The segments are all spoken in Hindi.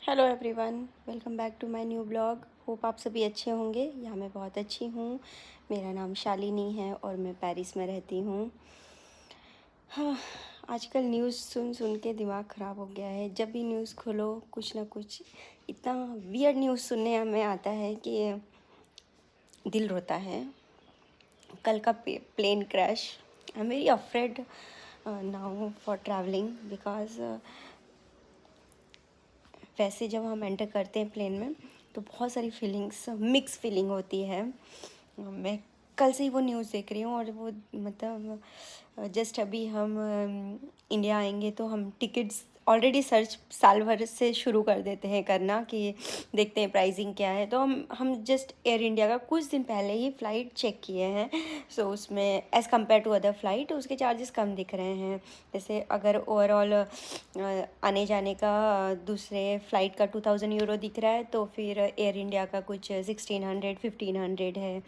Hello everyone, welcome back to my new blog. Hope आप सभी अच्छे होंगे। यहाँ मैं बहुत अच्छी हूँ। मेरा नाम शालिनी है और मैं पेरिस में रहती हूँ। हाँ, आजकल न्यूज़ सुन सुन के दिमाग ख़राब हो गया है। जब भी न्यूज़ खोलो कुछ ना कुछ इतना वियर्ड न्यूज़ सुनने में आता है कि दिल रोता है। कल का plane crash, I am very afraid now for travelling because वैसे जब हम एंटर करते हैं प्लेन में तो बहुत सारी फीलिंग्स, मिक्स फीलिंग होती है। मैं कल से ही वो न्यूज़ देख रही हूँ और वो मतलब जस्ट अभी हम इंडिया आएंगे तो हम टिकट्स ऑलरेडी सर्च साल भर से शुरू कर देते हैं करना कि देखते हैं प्राइसिंग क्या है। तो हम जस्ट एयर इंडिया का कुछ दिन पहले ही फ़्लाइट चेक किए हैं। सो उसमें as compare to other flight उसके चार्जेस कम दिख रहे हैं। जैसे अगर ओवरऑल आने जाने का दूसरे फ़्लाइट का 2000 यूरो दिख रहा है तो फिर एयर इंडिया का कुछ 1600 1500 है,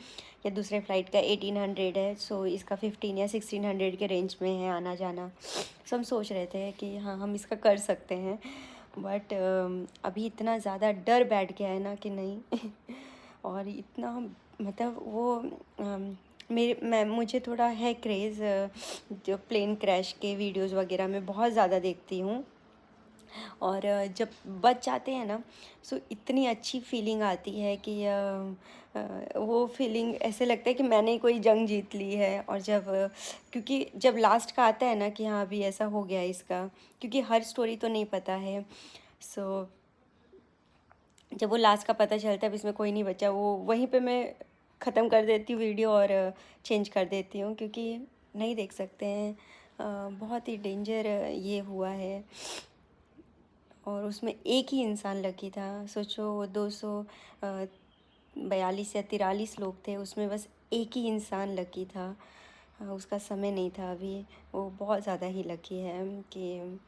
या दूसरे फ़्लाइट का 1800 है। सो इसका 15 या 1600 के रेंज में है आना जाना। सो हम सोच रहे थे कि हाँ हम इसका कर सकते हैं, बट अभी इतना ज़्यादा डर बैठ गया है ना कि नहीं और इतना मतलब वो मुझे थोड़ा है क्रेज़, जो प्लेन क्रैश के वीडियोज़ वगैरह मैं बहुत ज़्यादा देखती हूँ। और जब बच जाते हैं ना सो इतनी अच्छी फीलिंग आती है कि वो फीलिंग ऐसे लगता है कि मैंने कोई जंग जीत ली है। और क्योंकि जब लास्ट का आता है ना कि हाँ अभी ऐसा हो गया इसका, क्योंकि हर स्टोरी तो नहीं पता है। सो जब वो लास्ट का पता चलता है अब इसमें कोई नहीं बचा, वो वहीं पे मैं ख़त्म कर देती हूँ वीडियो और चेंज कर देती हूँ, क्योंकि नहीं देख सकते हैं। बहुत ही डेंजर ये हुआ है और उसमें एक ही इंसान लकी था। सोचो वो 242 या 43 लोग थे, उसमें बस एक ही इंसान लकी था। उसका समय नहीं था अभी। वो बहुत ज़्यादा ही लकी है कि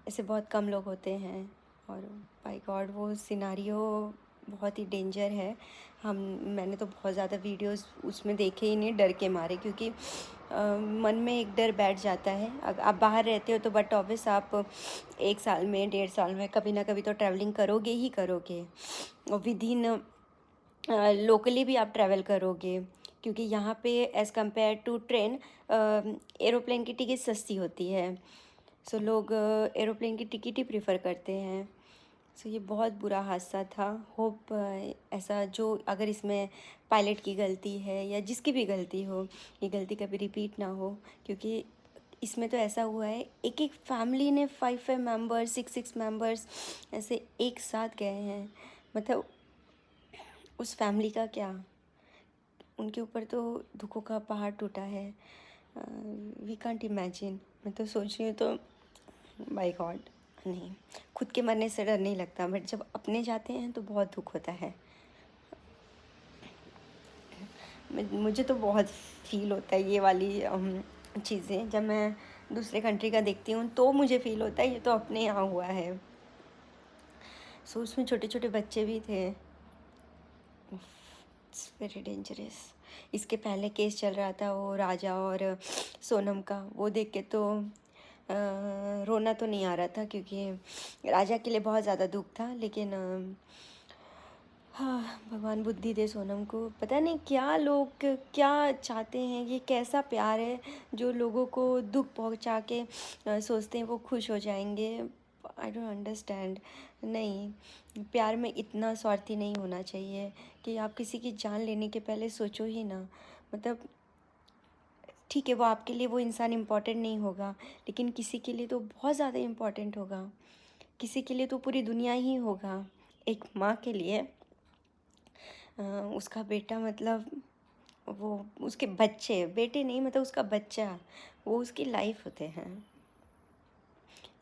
ऐसे बहुत कम लोग होते हैं। और बाय गॉड वो सिनारियो बहुत ही डेंजर है। मैंने तो बहुत ज़्यादा वीडियोस उसमें देखे ही नहीं, डर के मारे, क्योंकि मन में एक डर बैठ जाता है। आप बाहर रहते हो तो बट ऑब्वियस आप 1 साल में 1.5 साल में कभी ना कभी तो ट्रैवलिंग करोगे ही करोगे। और विद इन लोकली भी आप ट्रैवल करोगे, क्योंकि यहाँ पे as compare to train aeroplane की टिकट सस्ती होती है। सो लोग एरोप्लेन की टिकट ही प्रेफर करते हैं। सो ये बहुत बुरा हादसा था। होप ऐसा जो अगर इसमें पायलट की गलती है या जिसकी भी गलती हो, ये गलती कभी रिपीट ना हो, क्योंकि इसमें तो ऐसा हुआ है एक एक फैमिली ने 5 मेंबर्स 6 मेंबर्स ऐसे एक साथ गए हैं। मतलब उस फैमिली का क्या, उनके ऊपर तो दुखों का पहाड़ टूटा है। We can't imagine. मैं तो सोच रही हूँ तो बाय गॉड, नहीं, खुद के मरने से डर नहीं लगता, बट जब अपने जाते हैं तो बहुत दुख होता है। मुझे तो बहुत फील होता है ये वाली चीज़ें। जब मैं दूसरे कंट्री का देखती हूँ तो मुझे फील होता है ये तो अपने यहाँ हुआ है। सो उसमें छोटे छोटे बच्चे भी थे। It's very dangerous. इसके पहले केस चल रहा था वो राजा और सोनम का, वो देख के तो रोना तो नहीं आ रहा था, क्योंकि राजा के लिए बहुत ज़्यादा दुख था। लेकिन हाँ, भगवान बुद्धि दे सोनम को। पता नहीं क्या लोग क्या चाहते हैं, ये कैसा प्यार है जो लोगों को दुख पहुंचा के सोचते हैं वो खुश हो जाएंगे। I don't understand. नहीं, प्यार में इतना स्वार्थी नहीं होना चाहिए कि आप किसी की जान लेने के पहले सोचो ही ना। मतलब ठीक है वो आपके लिए वो इंसान इम्पोर्टेंट नहीं होगा, लेकिन किसी के लिए तो बहुत ज़्यादा इम्पोर्टेंट होगा। किसी के लिए तो पूरी दुनिया ही होगा। एक माँ के लिए उसका बेटा, मतलब वो उसके बच्चे, बेटे नहीं मतलब उसका बच्चा, वो उसकी लाइफ होते हैं।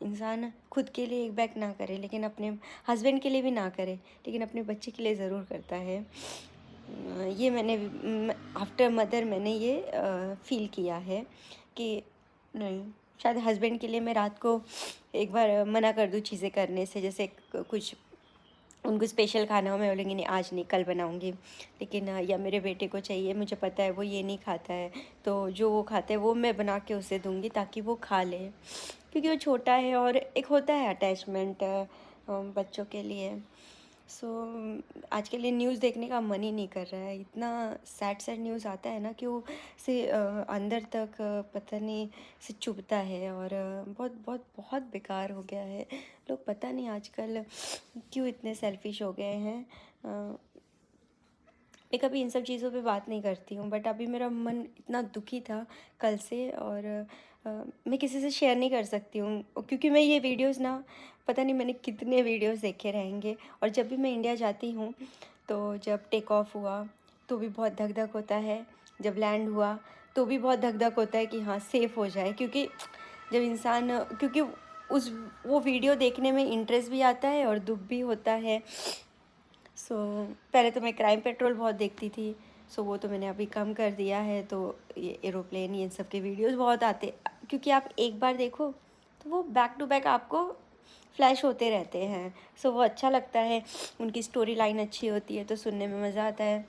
इंसान खुद के लिए एक बैग ना करे, लेकिन अपने हस्बैंड के लिए भी ना करे, लेकिन अपने बच्चे के लिए ज़रूर करता है। ये मैंने आफ्टर मदर मैंने ये फील किया है कि नहीं, शायद हस्बैंड के लिए मैं रात को एक बार मना कर दूँ चीज़ें करने से। जैसे कुछ उनको स्पेशल खाना हो, मैं बोलेंगी नहीं आज नहीं कल बनाऊंगी। लेकिन या मेरे बेटे को चाहिए, मुझे पता है वो ये नहीं खाता है, तो जो वो खाता है वो मैं बना के उसे दूंगी ताकि वो खा ले, क्योंकि वो छोटा है और एक होता है अटैचमेंट। बच्चों के लिए। सो आज के लिए न्यूज़ देखने का मन ही नहीं कर रहा है। इतना सैड सैड न्यूज़ आता है ना कि वो से अंदर तक पता नहीं से चुभता है। और बहुत बहुत बहुत बेकार हो गया है। लोग पता नहीं आजकल क्यों इतने सेल्फिश हो गए हैं। मैं कभी इन सब चीज़ों पे बात नहीं करती हूँ, बट अभी मेरा मन इतना दुखी था कल से। और मैं किसी से शेयर नहीं कर सकती हूँ, क्योंकि मैं ये वीडियोस ना, पता नहीं मैंने कितने वीडियोस देखे रहेंगे। और जब भी मैं इंडिया जाती हूँ तो जब टेक ऑफ हुआ तो भी बहुत धक धक होता है, जब लैंड हुआ तो भी बहुत धक धक होता है कि हाँ सेफ़ हो जाए। क्योंकि जब इंसान, क्योंकि उस वो वीडियो देखने में इंटरेस्ट भी आता है और दुख भी होता है। सो पहले तो मैं क्राइम पेट्रोल बहुत देखती थी। सो वो तो मैंने अभी कम कर दिया है। तो ये एरोप्लेन ये सब के वीडियोस बहुत आते, क्योंकि आप एक बार देखो तो वो बैक टू बैक आपको फ्लैश होते रहते हैं। सो वो अच्छा लगता है, उनकी स्टोरी लाइन अच्छी होती है तो सुनने में मज़ा आता है।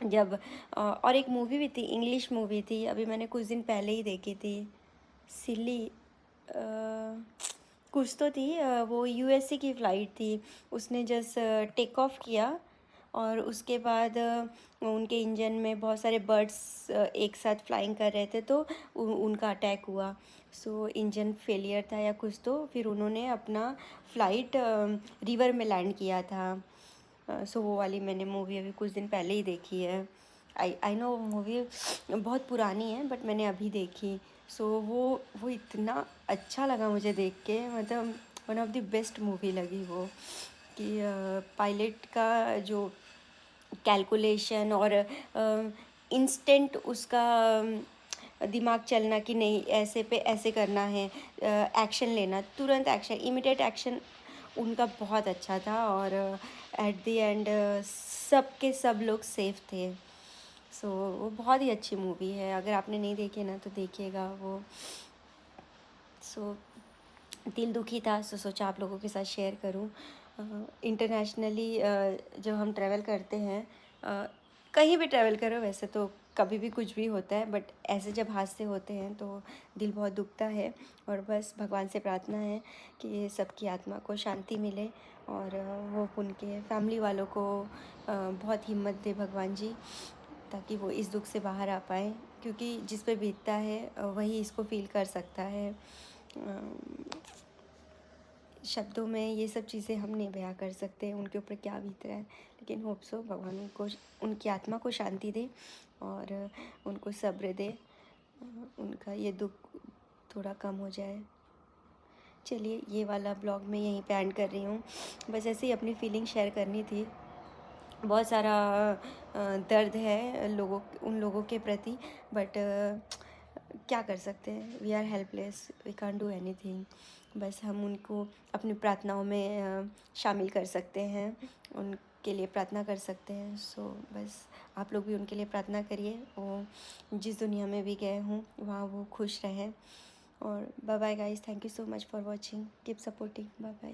जब और एक मूवी भी थी, इंग्लिश मूवी थी, अभी मैंने कुछ दिन पहले ही देखी थी, सिली कुछ तो थी। वो यूएसए की फ़्लाइट थी, उसने जस्ट टेक ऑफ किया और उसके बाद उनके इंजन में बहुत सारे बर्ड्स एक साथ फ्लाइंग कर रहे थे तो उनका अटैक हुआ। सो इंजन फेलियर था या कुछ, तो फिर उन्होंने अपना फ़्लाइट रिवर में लैंड किया था। सो वो वाली मैंने मूवी अभी कुछ दिन पहले ही देखी है। आई नो मूवी बहुत पुरानी है, बट मैंने अभी देखी। सो वो इतना अच्छा लगा मुझे देख के, मतलब one of the best movie लगी वो। कि पायलट का जो कैलकुलेशन और इंस्टेंट उसका दिमाग चलना कि नहीं ऐसे पे ऐसे करना है, एक्शन लेना, तुरंत एक्शन, इमीडिएट एक्शन, उनका बहुत अच्छा था। और एट द एंड सब के सब लोग सेफ थे। सो वो बहुत ही अच्छी मूवी है, अगर आपने नहीं देखी है ना तो देखिएगा वो। सो दिल दुखी था, सो सोचा आप लोगों के साथ शेयर करूं। इंटरनेशनली जब हम ट्रैवल करते हैं, कहीं भी ट्रैवल करो वैसे तो कभी भी कुछ भी होता है, बट ऐसे जब हादसे होते हैं तो दिल बहुत दुखता है। और बस भगवान से प्रार्थना है कि सबकी आत्मा को शांति मिले और वो उनके फैमिली वालों को बहुत हिम्मत दे भगवान जी, ताकि वो इस दुख से बाहर आ पाएँ। क्योंकि जिस पे बीतता है वही इसको फील कर सकता है। शब्दों में ये सब चीज़ें हम नहीं बयां कर सकते उनके ऊपर क्या बीत रहा है, लेकिन होप सो भगवान उनको, उनकी आत्मा को शांति दे और उनको सब्र दे, उनका ये दुख थोड़ा कम हो जाए। चलिए ये वाला ब्लॉग मैं यहीं पे एंड कर रही हूँ। बस ऐसे ही अपनी फीलिंग शेयर करनी थी। बहुत सारा दर्द है उन लोगों के प्रति, बट क्या कर सकते हैं, we are helpless, we can't do anything. बस हम उनको अपनी प्रार्थनाओं में शामिल कर सकते हैं, उनके लिए प्रार्थना कर सकते हैं। सो बस आप लोग भी उनके लिए प्रार्थना करिए, वो जिस दुनिया में भी गए हों वहाँ वो खुश रहें। और bye bye guys, thank you so much for watching, keep supporting, bye bye.